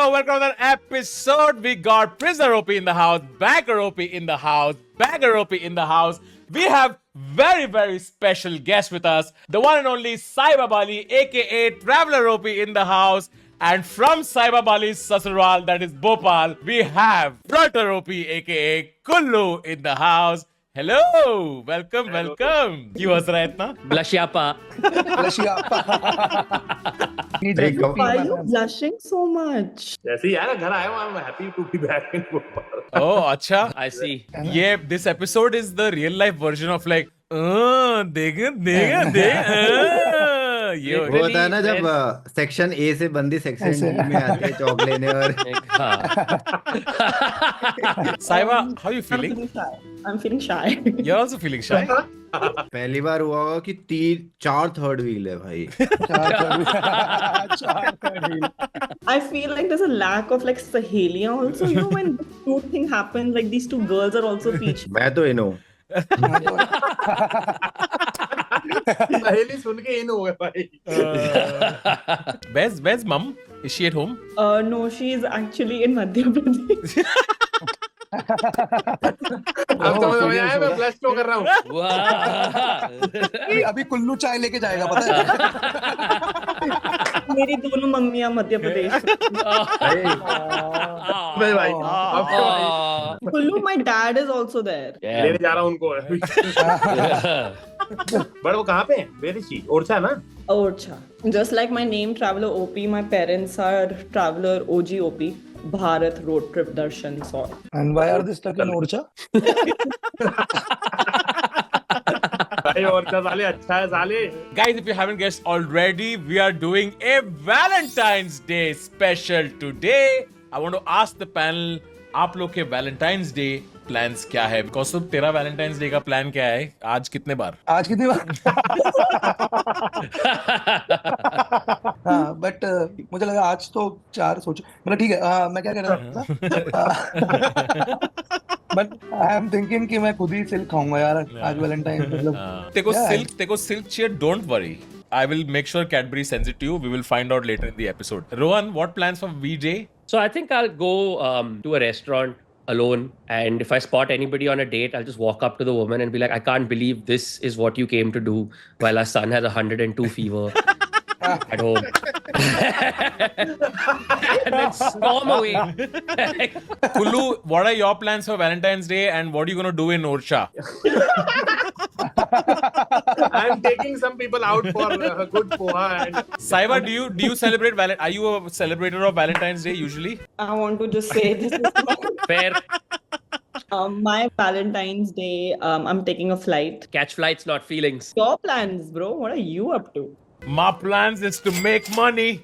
Welcome to another episode. We got Prisoner OP in the house, Bagger OP in the house, Bagger OP in the house. We have very special guest with us, the one and only Saiba Bali, aka Traveler OP in the house. And from Saiba Bali's Sasural, that is Bhopal, we have Flutter OP, aka Kullu in the house. Hello, welcome. क्यों हंस रहा है इतना? Blushyapa. Why are you blushing so much? जैसे ही यार घर आया हूँ, I'm happy to be back in Bhopal. Oh, अच्छा. I see. Yeah, this episode is the real life version of like, देख. ये वो होता है ना जब सेक्शन ए से बंदी सेक्शन डी में आती है चौक लेने और Saiba, how are you feeling? I'm feeling shy. You're also feeling shy. पहली बार हुआ होगा कि 4 थर्ड व्हील है भाई. I feel like there's a lack of like Sahelia also. You know when this two thing happens, like these two girls are also featured. मैं तो इन हूँ. पहली सुन के इन हो गए भाई. Where's mom? Is she at home? No, she's actually in Madhya Pradesh. अब समझ में आया मैं फ्लैश क्यों कर रहा हूँ. अभी कुल्लू चाय लेके जाएगा पता है. मेरी दोनों मम्मियाँ मध्य प्रदेश. भाई Kullu, my dad is also there. लेने जा रहा हूँ उनको. बट वो कहाँ पे? Where is she? ओरछा ना? Orcha. Just like my name, Traveler OP, my parents are Traveler OG OP. Bharat Road Trip Darshan Saw. And why are they stuck in Orcha? भाई ओरछा साले अच्छा है साले. Guys, if you haven't guessed already, we are doing a Valentine's Day special today. I want to ask the panel, आप लोग के Valentine's Day plans क्या है? बिकॉज तेरा Valentine's Day का प्लान क्या है? आज कितने बार? हाँ बट मुझे लगा आज तो 4 सोचो. मतलब ठीक है. मैं क्या कह रहा था बट आई एम थिंकिंग कि मैं खुद ही सिल्क खाऊंगा यार आज वैलेंटाइन. मतलब तेको सिल्क चाहिए? Don't worry, I will make sure Cadbury sends it to you. We will find out later in the episode. Rohan, what plans for VJ? So I think I'll go to a restaurant alone, and if I spot anybody on a date, I'll just walk up to the woman and be like, I can't believe this is what you came to do while our son has 102 fever at home. And then storm away. Kullu, what are your plans for Valentine's Day and what are you going to do in Orcha? I'm taking some people out for good poha and. Saiba, do you celebrate Are you a celebrator of Valentine's Day usually? I want to just say this is Fair. my Valentine's Day. I'm taking a flight. Catch flights, not feelings. Your plans, bro? What are you up to? My plans is to make money.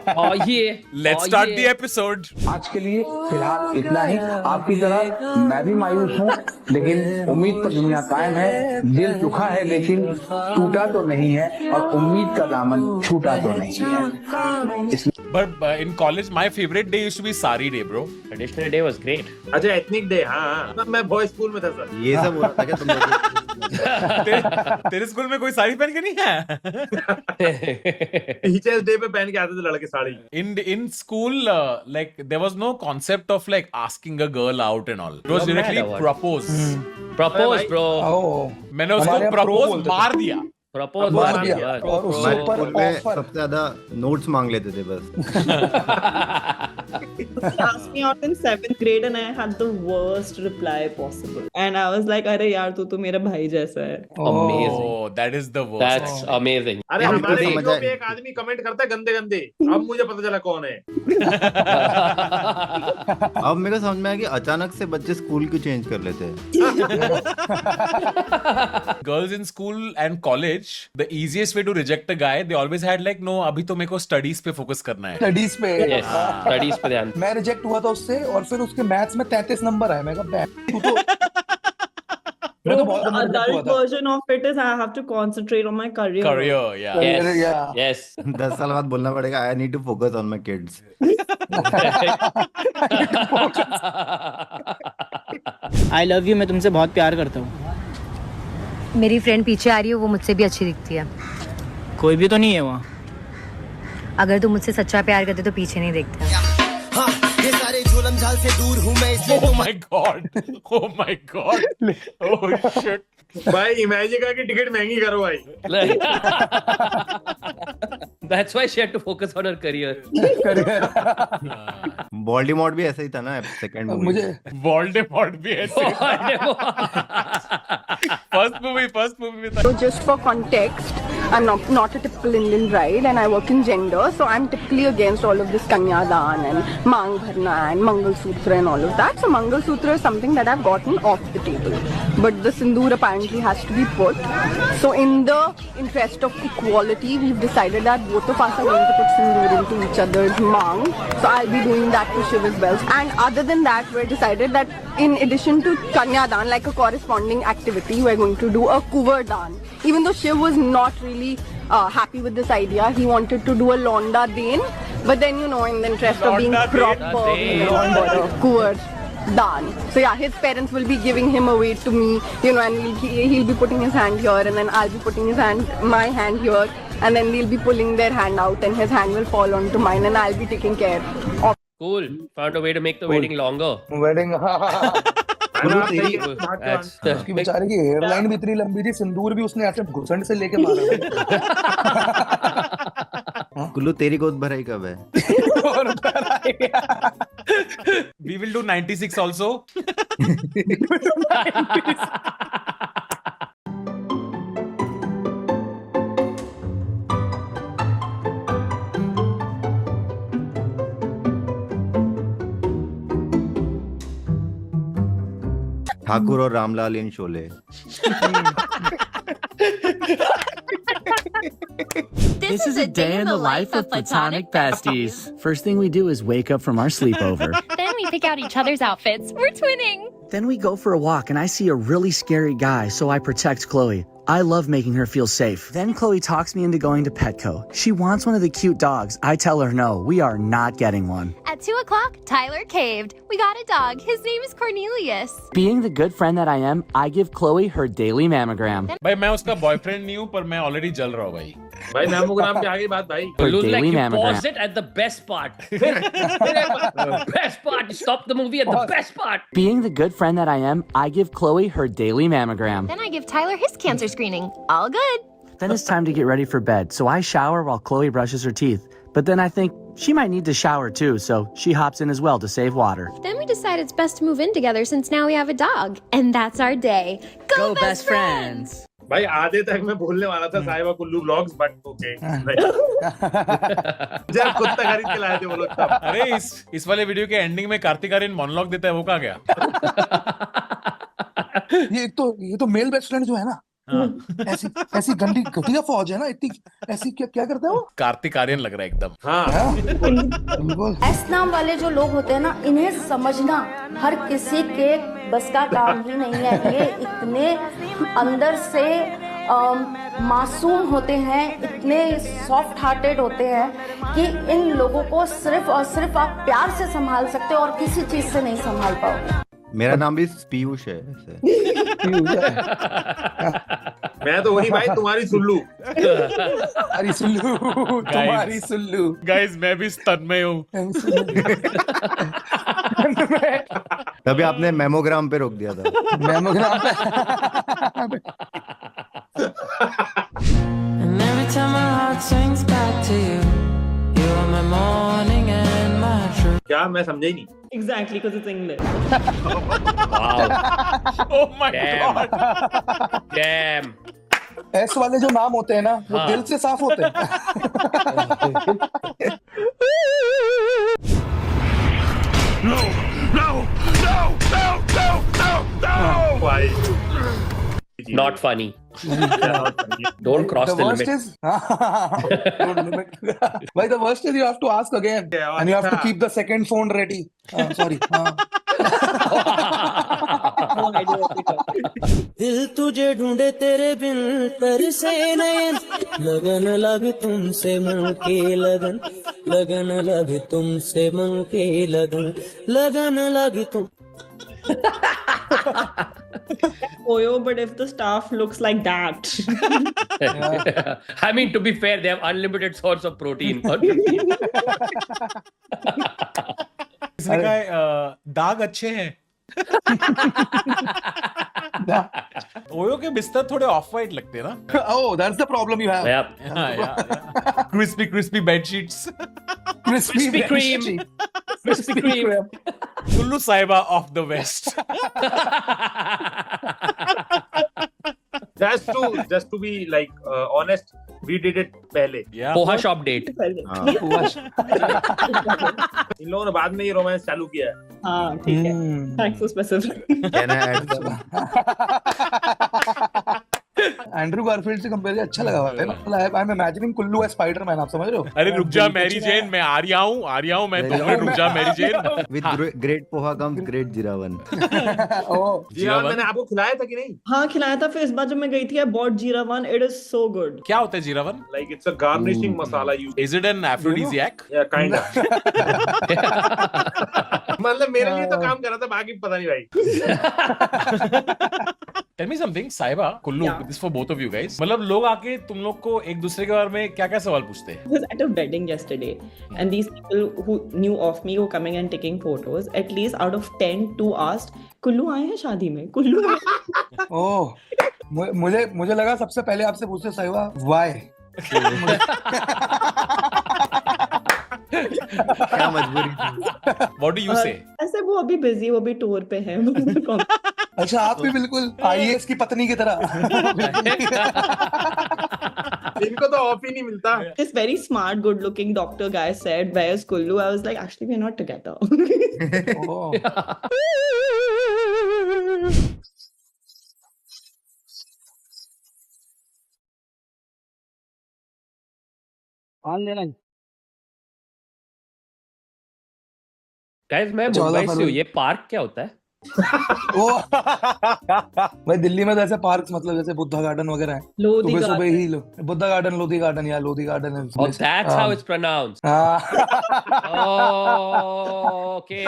Oh yeah. Let's start the episode. आज के लिए फिलहाल इतना ही. आपकी तरह मैं भी मायूस हूँ, लेकिन उम्मीद पर दुनिया कायम है. दिल दुखा है लेकिन टूटा तो नहीं है, और उम्मीद का दामन छूटा तो नहीं है. But in college, my favorite day used to be Sari Day, bro. Traditional day was great. अच्छा एथनिक डे. हाँ मैं बॉय स्कूल में था सर. ये सब हो रहा था क्या तुम लोग? तेरे स्कूल में कोई साड़ी पहन के नहीं है? टीचर्स डे पे पहन के आते थे लड़के sari. In school, like there was no concept of like asking a girl out and all. It was No directly matter what. propose. Propose, bro. मैंने उसको हमारे यहाँ propose pro बोलते मार दिया. Propose, मार man. दिया. Yeah. और उससे हमारे ऊपर स्कूल में ऑफर. सबसे ज्यादा नोट्स मांग लेते थे बस. He asked me out in 7th grade and I had the worst reply possible. And I was like, अरे यार तू तो मेरा भाई जैसा है. Amazing. Oh, that is the worst. That's amazing. अरे हमको हमारे समझ वीडियो आए. पे एक आदमी कमेंट करता है गंदे गंदे. अब मुझे पता चला कौन है. अब मेरे को समझ में आया कि अचानक से बच्चे स्कूल क्यों चेंज कर लेते हैं. Girls in school and college, the easiest way to reject a guy, they always had like, no, अभी तो मेरे को studies पे focus करना है. स्टडीज पे. Yes. Studies पे ध्यान. मैं रिजेक्ट हुआ था उससे, और फिर उसके मैथ्स में 33 नंबर आए. मैं कहा तू तो मैं तो बहुत The adult version of it is I have to concentrate on my career. Career, yeah. Yes. Yeah. Yes. 10 साल बाद बोलना पड़ेगा I need to focus on my kids. I love you. मैं तुमसे बहुत प्यार करता हूँ. मेरी फ्रेंड पीछे आ रही है, वो मुझसे भी अच्छी दिखती है. कोई भी तो नहीं है वहाँ. अगर तुम मुझसे सच्चा प्यार करते तो पीछे नहीं देखते. Oh my god. Oh my god. Oh shit. भाई इमेजिका की टिकट महंगी करो भाई. That's why she had to focus on her career. Voldemort भी ऐसा ही था ना सेकंड मूवी. मुझे Voldemort भी ऐसे. First movie में था. So just for context, I'm not a typical Indian bride and I work in gender, so I'm typically against all of this Kanyadan and Mang Bharna and Mangal Sutra and all of that. So Mangal Sutra is something that I've gotten off the table. But the Sindoor apparently has to be put. So in the interest of equality, we've decided that both of us are going to put Sindoor into each other's Mang. So I'll be doing that to Shiv as well. And other than that, we're decided that in addition to Kanyadan, like a corresponding activity, we're going to do a Kuvardan. Even though Shiv was not really happy with this idea, he wanted to do a Londa Dain, but then in the interest of being proper, Kuvardan. So yeah, his parents will be giving him away to me, and he'll be putting his hand here, and then I'll be putting my hand here, and then they'll be pulling their hand out, and his hand will fall onto mine, and I'll be taking care of. Cool. Found a way to make the wedding longer. Wedding That's उसकी बेचारे की hairline भी इतनी लंबी थी, सिंदूर भी उसने ऐसे घुसंड से लेके मारा. कुल्लू तेरी गोद भराई कब है? We will do 96 also. Thakur और रामलाल इन Sholay. This is a day in the life of platonic besties. First thing we do is wake up from our sleepover. Then we pick out each other's outfits. We're twinning. Then we go for a walk and I see a really scary guy, so I protect Chloe. I love making her feel safe. Then Chloe talks me into going to Petco. She wants one of the cute dogs. I tell her no, we are not getting one. At 2 o'clock, Tyler caved. We got a dog. His name is Cornelius. Being the good friend that I am, I give Chloe her daily mammogram. भाई मैं उसका boyfriend नहीं हूँ पर मैं already जल रहा हूँ भाई. भाई मैमोग्राम पे आ गई बात भाई. Her Lose, like daily you mammogram. pause it at the best part. Best part. You stop the movie at the best part. Being the good friend that I am, I give Chloe her daily mammogram. Then I give Tyler his cancer screening. All good. Then it's time to get ready for bed, so I shower while Chloe brushes her teeth. But then I think she might need to shower too, so she hops in as well to save water. Then we decide it's best to move in together since now we have a dog. And that's our day. Go, best friends! भाई आधे तक मैं बोलने वाला था साहिबा Kullu blogs but okay. जब कुत्ता खरीद के लाए थे वो लोग तब. अरे इस वाले वीडियो के एंडिंग में कार्तिक आर्यन मोनोलॉग देता है वो कहाँ गया? ये तो मेल बेस्ट फ्रेंड जो है ना, ऐसी गंदी घटिया फौज है ना, इतनी ऐसी क्या करता है वो? कार्तिक आर्यन लग रहा है एकदम. हाँ. एस नाम वाले जो लोग होते हैं ना, इन्हें समझना हर किसी के बस का काम ही नहीं है. ये इतने अंदर से मासूम होते हैं, इतने सॉफ्ट हार्टेड होते हैं कि इन लोगों को सिर्फ और सिर्फ आप प्यार से संभाल सकते हो और किसी चीज से नहीं संभाल पाओगे. मेरा नाम भी पीयूष है ऐसे. मैं तो वही भाई तुम्हारी सुल्लू. तुम्हारी सुल्लू. गाइस मैं भी स्तन में हूँ. तभी आपने मेमोग्राम पे रोक दिया था. मेमोग्राम पे. And every time my heart sings back to you, you are my morning and my truth. क्या मैं समझा ही नहीं. Exactly, because it's English. Wow. Oh my Damn. god. Damn. S वाले जो नाम होते हैं ना, वो हाँ. दिल से साफ होते हैं. भाई. Not funny. Don't cross the worst limit. is don't limit. Why the worst is you have to ask again, and you have to keep the second phone ready. Sorry. दिल तुझे ढूंढे तेरे बिन पर से नयन, लगन लग तुमसे मन के लगन, लगन लग तुमसे मन के लगन, लगन लग तुम. Oyo, but if the staff looks like that. I mean, to be fair, they have unlimited source of protein. किसी ने कहा है, दाग अच्छे हैं। ओयो के बिस्तर थोड़े ऑफ वाइट लगते हैं ना। Oh, that's the problem you have. Crispy crispy bedsheets. Crispy cream. Krispy Kreme. Kullu साहिबा of the west. just to be like honest, we did it पहले। Poha shop date. इन लोगों ने बाद में ये रोमांस चालू किया है। हाँ ठीक है, thanks for specific. Can I add some? Andrew Garfield से कंपेयर अच्छा लगा हुआ है ना। I am imagining Kullu as Spiderman, आप समझ रहे हो? अरे रुक जा मैरी जेन, मैं आ रहा हूँ मैं 2 मिनट रुक जा Mary Jane. With great poha comes great Jiravan. Jiravan मैंने आपको खिलाया था कि नहीं? हाँ खिलाया था, फिर इस बार जब मैं गई थी आई बॉट जीरावन, इट इज सो गुड। क्या होता है Jiravan? Like it's a garnishing masala used। Is it an aphrodisiac? Yeah, kind of। मतलब मेरे लिए तो काम कर रहा था, बाकी पता नहीं भाई। Tell me something, साहिबा, Kullu, this for both of you guys। मतलब लोग आके तुम लोग को एक दूसरे के बारे में क्या-क्या सवाल पूछते हैं? I was at a wedding yesterday and these people who knew of me were coming and taking photos. At least out of 10, 2 asked, Kullu आए हैं शादी में? कुल्लू आए हैं? ओह, मुझे लगा सबसे पहले आपसे पूछते साहिबा why? क्या मजबूरी थी? What do you say? ऐसे वो अभी बिजी, वो भी टूर पे हैं। अच्छा, आप भी बिल्कुल आईएएस की पत्नी की तरह। इनको तो ऑफ ही नहीं मिलता। This very smart, good-looking doctor guy said, "Where's Kullu?" I was like, "Actually, we're not together." Guys मैं मुंबई से हूँ, ये पार्क क्या होता है? भाई दिल्ली में तो ऐसे पार्क्स मतलब जैसे बुद्धा गार्डन वगैरह है। लोधी सुबह ही बुद्धा गार्डन, लोधी गार्डन या लोधी गार्डन है। Oh, that's how it's pronounced. Oh, okay.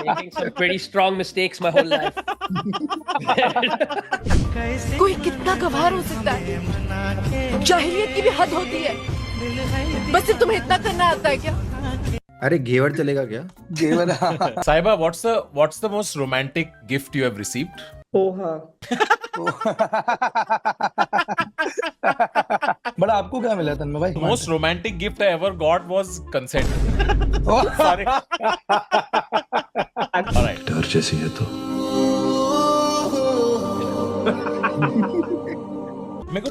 Making some pretty strong mistakes my whole life. कोई कितना गवार हो सकता है? जाहिलियत की भी हद होती है। बस सिर्फ तुम्हें इतना करना आता है क्या? अरे घेवर चलेगा क्या? घेवर। साहिबा, what's the most romantic gift you have received? Poha. बड़ा आपको क्या मिला तन्मय भाई? The most romantic gift I ever got was consent. Sorry. All right. डर जैसी है तो।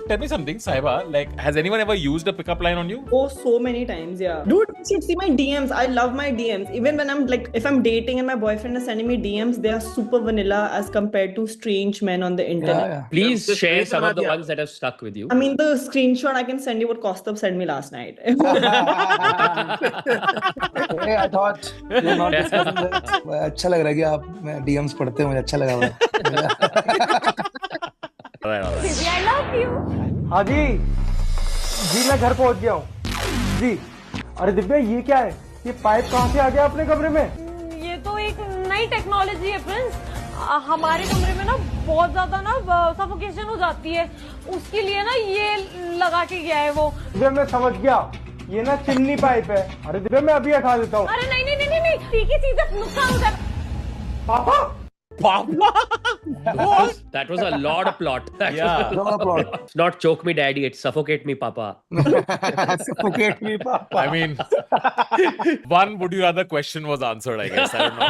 Tell me something, Sahiba. Like, has anyone ever used a pickup line on you? Oh, so many times, yeah. Dude, you should see my DMs. I love my DMs. Even when I'm like, if I'm dating and my boyfriend is sending me DMs, they are super vanilla as compared to strange men on the internet. Yeah. Please share some of the ones that have stuck with you. I mean, the screenshot I can send you what Kaustubh sent me last night. Hey, I thought you're not discussing that. अच्छा लग रहा है कि आप DMs पढ़ते हो, मुझे अच्छा लगा हुआ। I love you. हाँ जी मैं घर पहुंच गया हूँ जी। अरे दिव्या, ये क्या है? ये पाइप कहाँ से आ गया अपने कमरे में? ये तो एक नई टेक्नोलॉजी है प्रिंस। हमारे कमरे में ना बहुत ज्यादा ना सफोकेशन हो जाती है, उसके लिए ना ये लगा के गया है वो। दिव्या मैं समझ गया, ये ना चिमनी पाइप है। अरे दिव्या मैं अभी हटा देता हूँ। अरे नहीं, ठीक ही चीज है, नुकसान हो जाएगा। Papa? That was a lot of plot. Yeah. Lot of plot. It's not choke me daddy, it's suffocate me papa. Suffocate me papa. I mean, one would you rather question was answered, I guess. I don't know.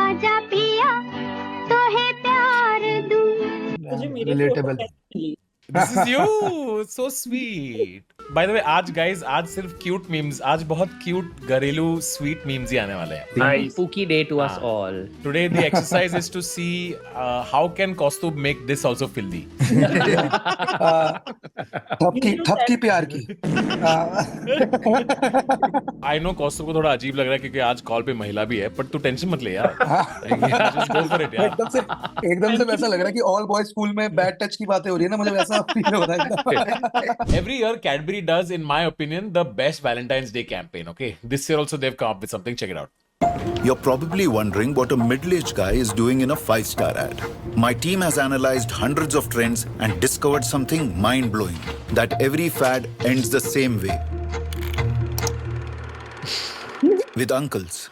आजा पिया तो है प्यार दूं। Relatable. This is you. So sweet. By the way, आज सिर्फ cute memes, आज बहुत cute घरेलू sweet memes ही आने वाले हैं. Nice. Spooky day to us all. Today the exercise is to see how can Kaustubh make this also filthy. थपकी प्यार की। I know Kaustubh को थोड़ा अजीब लग रहा है क्योंकि आज कॉल पे महिला भी है, पर तू टेंशन मत ले यार. Just go for it यार. एकदम से वैसा लग रहा है कि ऑल बॉयज स्कूल में बैड टच की बातें हो रही है ना, मुझे वैसा फील हो रहा है। Every year Cadbury does, in my opinion, the best Valentine's Day campaign. Okay, this year also they've come up with something. Check it out. You're probably wondering what a middle-aged guy is doing in a 5-star ad. My team has analyzed hundreds of trends and discovered something mind-blowing, that every fad ends the same way. with uncles.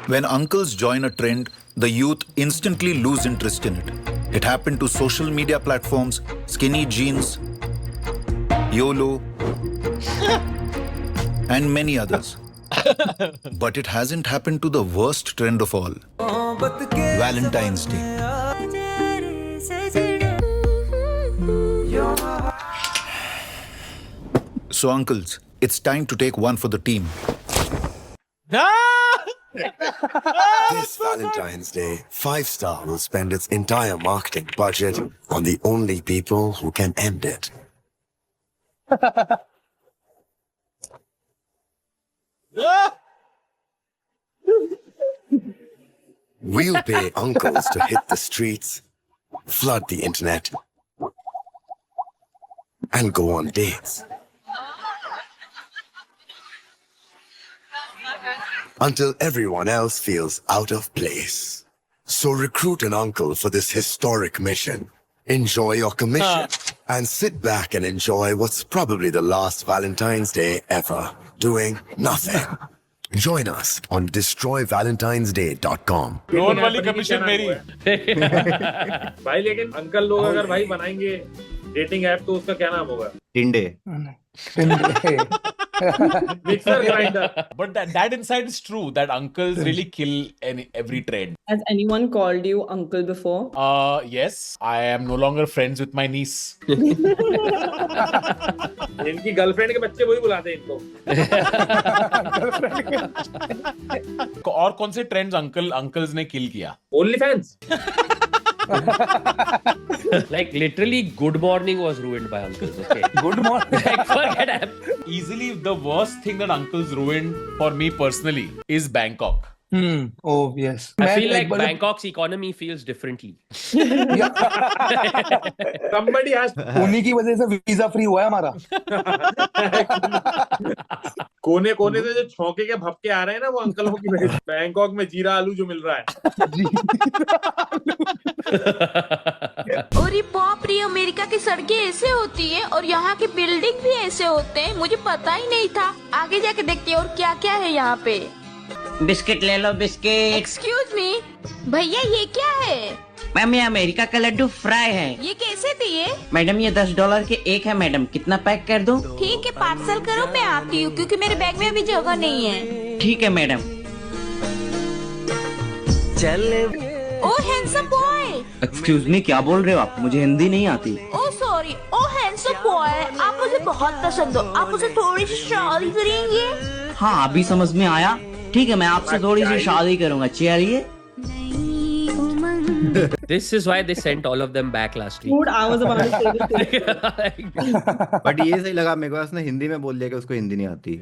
When uncles join a trend, the youth instantly lose interest in it. It happened to social media platforms, skinny jeans, YOLO, and many others. But it hasn't happened to the worst trend of all, Valentine's Day. So uncles, it's time to take one for the team. This Valentine's Day, 5-star will spend its entire marketing budget on the only people who can end it. We'll pay uncles to hit the streets, flood the internet, and go on dates. Until everyone else feels out of place. So recruit an uncle for this historic mission. Enjoy your commission and sit back and enjoy what's probably the last Valentine's Day ever, doing nothing. Join us on destroyvalentinesday.com. Drone वाली commission मेरी। भाई लेकिन uncle लोग अगर भाई बनाएंगे dating app तो उसका क्या नाम होगा? टिंडे। Mixer grinder. But that insight is true that uncles really kill every trend. Has anyone called you uncle before? Yes, I am no longer friends with my niece. इनकी गर्लफ्रेंड के बच्चे वही बुलाते हैं इनको। और कौन से ट्रेंड्स अंकल्स ने किल किया? OnlyFans. Like literally, good morning was ruined by uncles. Okay. Good morning. Like, forget it. Easily the worst thing that uncles ruined for me personally is Bangkok. Oh yes. I feel like Bangkok's economy feels differently. Somebody has. उन्हीं की वजह से visa free हुआ है हमारा। कोने कोने से जो छौके के भपके आ रहे हैं ना वो अंकलों की वजह से। बैंकॉक में जीरा आलू जो मिल रहा है। और ये बाप रे, अमेरिका की सड़कें ऐसे होती है और यहाँ की बिल्डिंग भी ऐसे होते हैं, मुझे पता ही नहीं था। आगे जाके देखते हैं और क्या क्या है यहाँ पे। बिस्किट ले लो बिस्किट। एक्सक्यूज मी भैया, ये क्या है? मैम ये अमेरिका का लड्डू फ्राई है। ये कैसे दिए? मैडम ये $10 के एक है मैडम, कितना पैक कर दूं? ठीक है पार्सल करो, मैं आती हूँ क्योंकि मेरे बैग में अभी जगह नहीं है। ठीक है मैडम। चले ओ हैंडसम बॉय। एक्सक्यूज मी क्या बोल रहे हो आप? मुझे हिंदी नहीं आती। ओ सॉरी। ओ हैंडसम बॉय, आप मुझे बहुत पसंद हो, आप मुझे थोड़ी सी शादी करेंगे? हाँ अभी समझ में आया। ठीक है मैं आपसे थोड़ी सी शादी करूंगा, चलिए। This is why they sent all of them back last week. Dude, I was about to say this. But ये सही लगा मेरे को, उसने हिंदी में बोल दिया कि उसको हिंदी नहीं आती।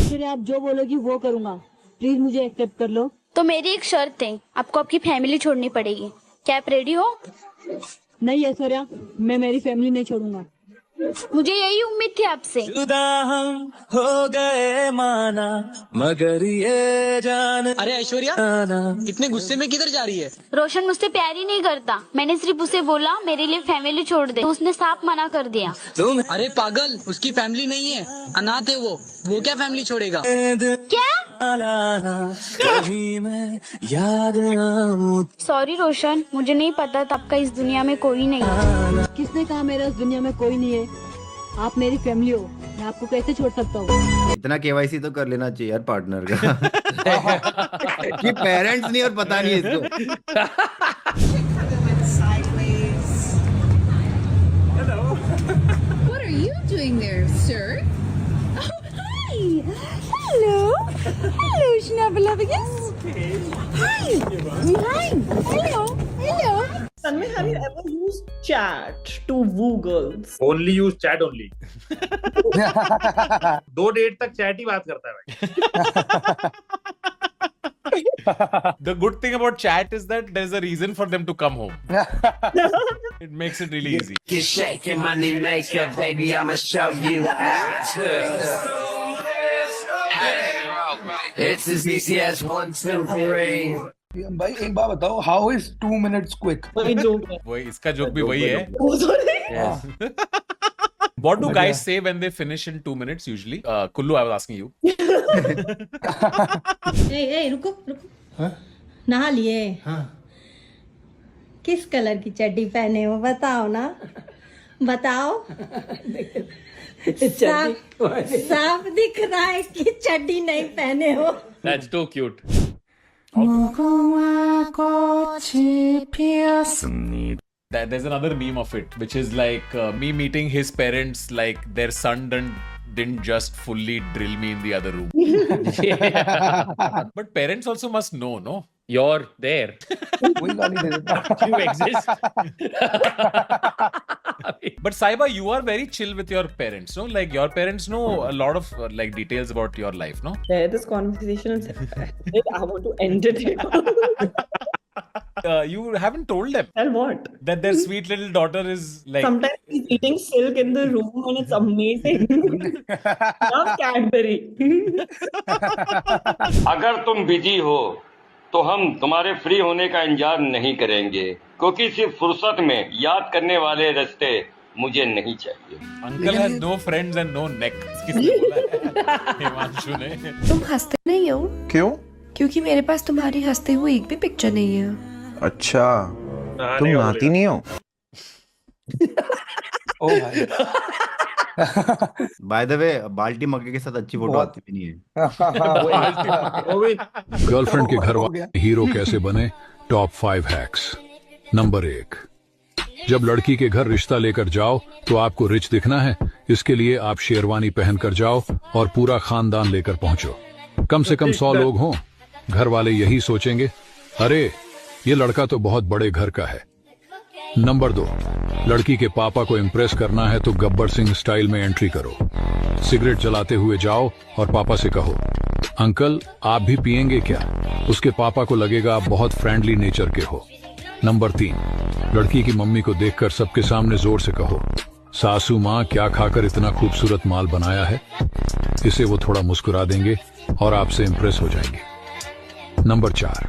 फिर आप जो बोलोगी वो करूंगा, प्लीज मुझे एक्सेप्ट कर लो। तो मेरी एक शर्त है, आपको आपकी फैमिली छोड़नी पड़ेगी, क्या आप रेडी हो? नहीं ऐश्वर्या, मैं मेरी फैमिली नहीं छोड़ूंगा। मुझे यही उम्मीद थी आपसे। जुदा हम हो गए माना मगर ये जान। अरे ऐश्वर्या इतने गुस्से में किधर जा रही है? रोशन मुझसे प्यार ही नहीं करता, मैंने सिर्फ उसे बोला मेरे लिए फैमिली छोड़ दे, तो उसने साफ मना कर दिया। तुम अरे पागल, उसकी फैमिली नहीं है, अनाथ है वो क्या फैमिली छोड़ेगा? क्या? सॉरी रोशन, मुझे नहीं पता था आपका इस दुनिया में कोई नहीं है। किसने कहा मेरा इस दुनिया में कोई नहीं है? आप मेरी फैमिली हो, मैं आपको कैसे छोड़ सकता हूँ? इतना KYC तो कर लेना चाहिए यार पार्टनर का। कि पेरेंट्स नहीं और पता नहीं है इसको। What are you doing there, sir? Oh, hi. Hello. Hello, Schnappalabagus. Hi. Hi. Hello. Hello. Tanmay, have you ever used chat to woo girls? Only use chat only. 2 date तक chat ही बात करता है भाई। The good thing about chat is that there's a reason for them to come home. It makes it really easy. You're shaking money maker, baby, I'ma show you how to. It's as easy as 1, 2, 3. भाई एक बात बताओ, how is 2 minutes quick? वही इसका joke भी वही है। What do guys say when they finish in 2 minutes usually? Kullu, I was asking you. ए रुको नहा लिए? किस कलर की चड्डी पहने हो बताओ ना, बताओ। साफ दिख रहा है कि चड्डी नहीं पहने हो। That's too cute. There's another meme of it, which is like me meeting his parents, like their son didn't just fully drill me in the other room. But parents also must know, no? You're there. You exist. But Saiba, you are very chill with your parents, no? Like your parents know a lot of like details about your life, no? Yeah, this conversation, I want to end it. You haven't told them. Tell what? That their sweet little daughter is like... Sometimes he's eating silk in the room and it's amazing. Love Cadbury. अगर तुम busy हो तो हम तुम्हारे free होने का इंतजार नहीं करेंगे, क्योंकि सिर्फ फुर्सत में याद करने वाले रास्ते मुझे नहीं चाहिए। Uncle has no friends and no neck. किसने बोला है? हिमांशु ने। तुम हंसते नहीं हो? क्यों? क्योंकि मेरे पास तुम्हारी हंसते हुए एक भी पिक्चर नहीं है। अच्छा, तुम नहाती नहीं हो? ओ भाई। बाय द वे, बाल्टी मग्गे के साथ अच्छी फोटो आती भी नहीं है। गर्लफ्रेंड के घर वाले हीरो कैसे बने? Top 5 hacks. नंबर 1, जब लड़की के घर रिश्ता लेकर जाओ तो आपको रिच दिखना है, इसके लिए आप शेरवानी पहनकर जाओ और पूरा खानदान लेकर पहुंचो। कम से कम 100 लोग हों, घर वाले यही सोचेंगे, अरे ये लड़का तो बहुत बड़े घर का है। नंबर 2, लड़की के पापा को इम्प्रेस करना है तो गब्बर सिंह स्टाइल में एंट्री करो। सिगरेट जलाते हुए जाओ और पापा से कहो, अंकल आप भी पिएंगे क्या? उसके पापा को लगेगा आप बहुत फ्रेंडली नेचर के हो। नंबर 3, लड़की की मम्मी को देखकर सबके सामने जोर से कहो, सासू माँ क्या खाकर इतना खूबसूरत माल बनाया है। इसे वो थोड़ा मुस्कुरा देंगे और आपसे इम्प्रेस हो जाएंगे। नंबर 4,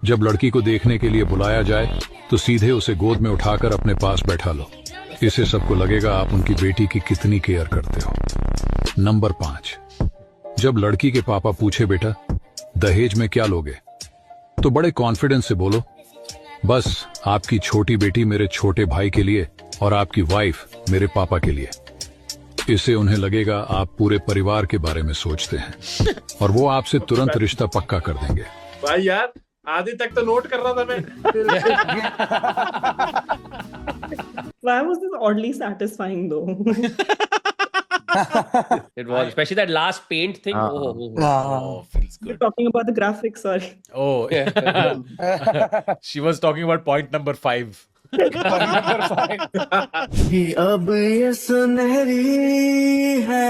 जब लड़की को देखने के लिए बुलाया जाए तो सीधे उसे गोद में उठाकर अपने पास बैठा लो। इससे सबको लगेगा आप उनकी बेटी की कितनी केयर करते हो। नंबर 5, जब लड़की के पापा पूछे बेटा दहेज में क्या लोगे, तो बड़े कॉन्फिडेंस से बोलो, बस आपकी छोटी बेटी मेरे छोटे भाई के लिए और आपकी वाइफ मेरे पापा के लिए। इससे उन्हें लगेगा आप पूरे परिवार के बारे में सोचते हैं और वो आपसे तुरंत रिश्ता पक्का कर देंगे। भाई यार आधी तक तो नोट कर रहा था मैं। Why was this oddly satisfying though? It was, especially that last paint thing. Oh, feels good. You're talking about the graphics, sorry. Oh, she was talking about point number 5. अब ये सुनहरी है,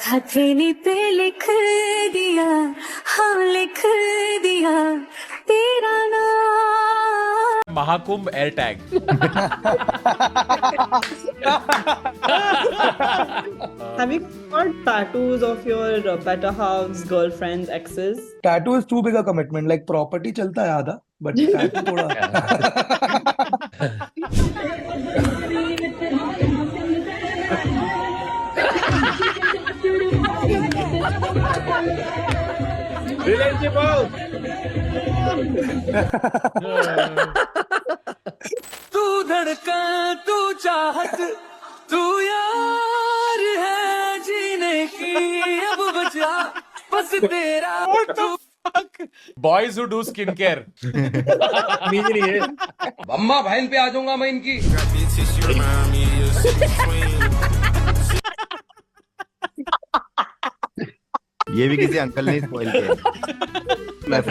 हथेली पे लिख दिया, हाँ लिख दिया तेरा नाम। Mahakumbh air tag. Have you got tattoos of your better halves, girlfriends, exes? Tattoo is too big a commitment. Like property चलता है आधा, but tattoo थोड़ा। तू धड़कन, तू चाहत, तू यार है जीने की अब बचा बस तेरा। Boys who do skincare. अम्मा बहन पे आ जाऊंगा मैं इनकी। ये भी किसी अंकल ने स्पॉइल किया।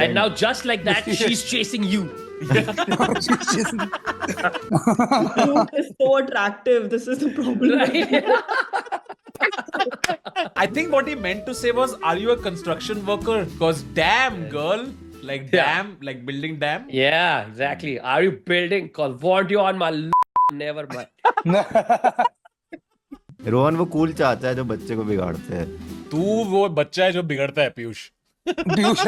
And now just like that, she's chasing you. You is so attractive. This is the problem. I think what he meant to say was, are you a construction worker? Because damn girl, like damn, like building dam. Yeah, exactly. Are you building? Cause want you on my never mind. Rohan वो cool चाचा है जो बच्चे को बिगाड़ते हैं। तू वो बच्चा है जो बिगड़ता है, पीयूष। पीयूष।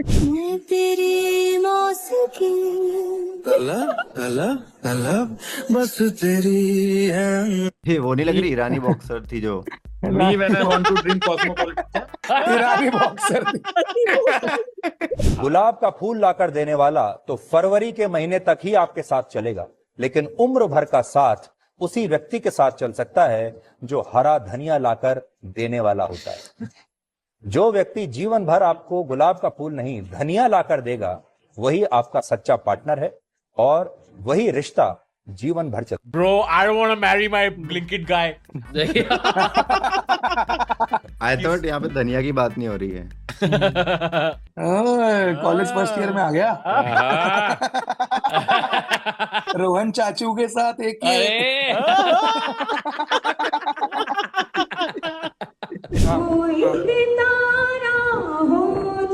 मैं तेरी मौसीकी बस तेरी है। ये वो नहीं लग रही ईरानी बॉक्सर थी जो Me when I want to drink cosmopolitan. ईरानी बॉक्सर। गुलाब का फूल लाकर देने वाला तो फरवरी के महीने तक ही आपके साथ चलेगा, लेकिन उम्र भर का साथ उसी व्यक्ति के साथ चल सकता है जो हरा धनिया लाकर देने वाला होता है। जो व्यक्ति जीवन भर आपको गुलाब का फूल नहीं धनिया लाकर देगा, वही आपका सच्चा पार्टनर है और वही रिश्ता जीवन भर चलता। Bro, I don't want to marry my Blinkit guy. I thought यहाँ पे धनिया की बात नहीं हो रही है। कॉलेज फर्स्ट ईयर में आ गया। रोहन चाचू के साथ एक कोई सितारा हो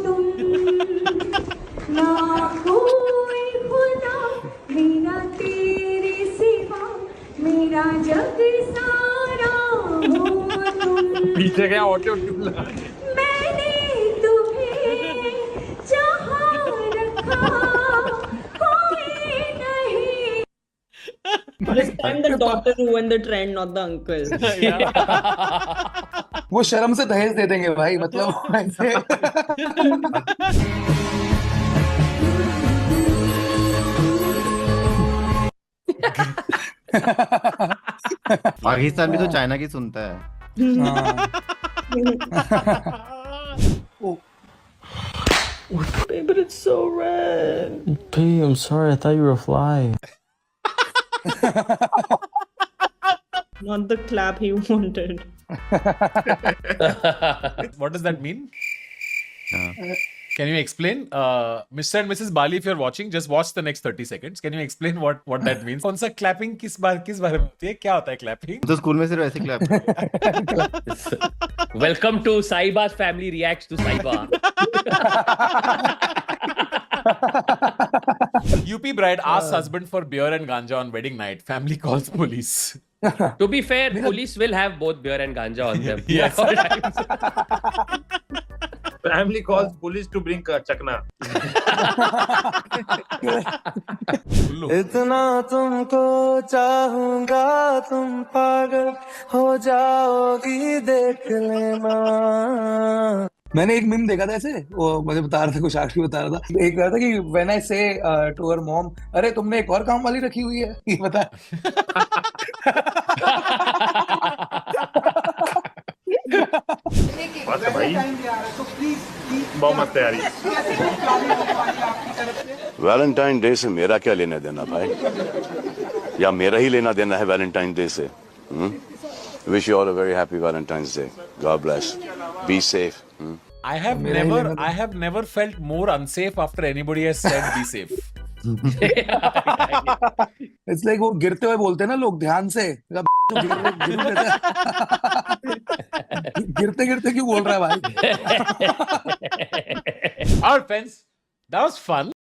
तुम ना कोई खुदा मेरा तेरे सिवा मेरा जग सारा हो तुम। पीछे क्या ऑटो ट्यून लगा? मैंने तुम्हें जहाँ रखा कोई नहीं। This time the daughter ruined the trend, not the uncle. वो शर्म से दहेज दे देंगे भाई, मतलब ऐसे। पाकिस्तान भी तो चाइना की सुनता है। Babe, but it's so red. Babe, I'm sorry. I thought you were a fly. Not the clap he wanted. What does that mean? Can you explain? Mr. and Mrs. Bali, if you're watching, just watch the next 30 seconds. Can you explain what that means? कौन सा clapping किस बारे में होती है? क्या होता है clapping? तो स्कूल में सिर्फ ऐसे clap. Welcome to Saiba's family reacts to Saiba. UP bride asks husband for beer and ganja on wedding night. Family calls police. To be fair, police will have both beer and ganja on them. Yes. Family calls police to bring chakna. इतना तुमको चाहूंगा तुम पागल हो जाओगी देख लेना। मैंने एक मीम देखा था ऐसे, वो मुझे बता रहा था, कुछ आखिरी बता रहा था, एक कह रहा था कि व्हेन आई से टू हर मॉम, अरे तुमने एक और काम वाली रखी हुई है, ये बता। बस भाई बहुत मस्त तैयारी। वैलेंटाइन डे से मेरा क्या लेना देना भाई, या मेरा ही लेना देना है वैलेंटाइन डे से। Wish you all a very happy Valentine's day. God bless, be safe. I have never felt more unsafe after anybody has said be safe. It's like वो गिरते हुए बोलते हैं ना लोग, ध्यान से। गिरते गिरते क्यों बोल रहा है भाई? Alright friends, that was fun.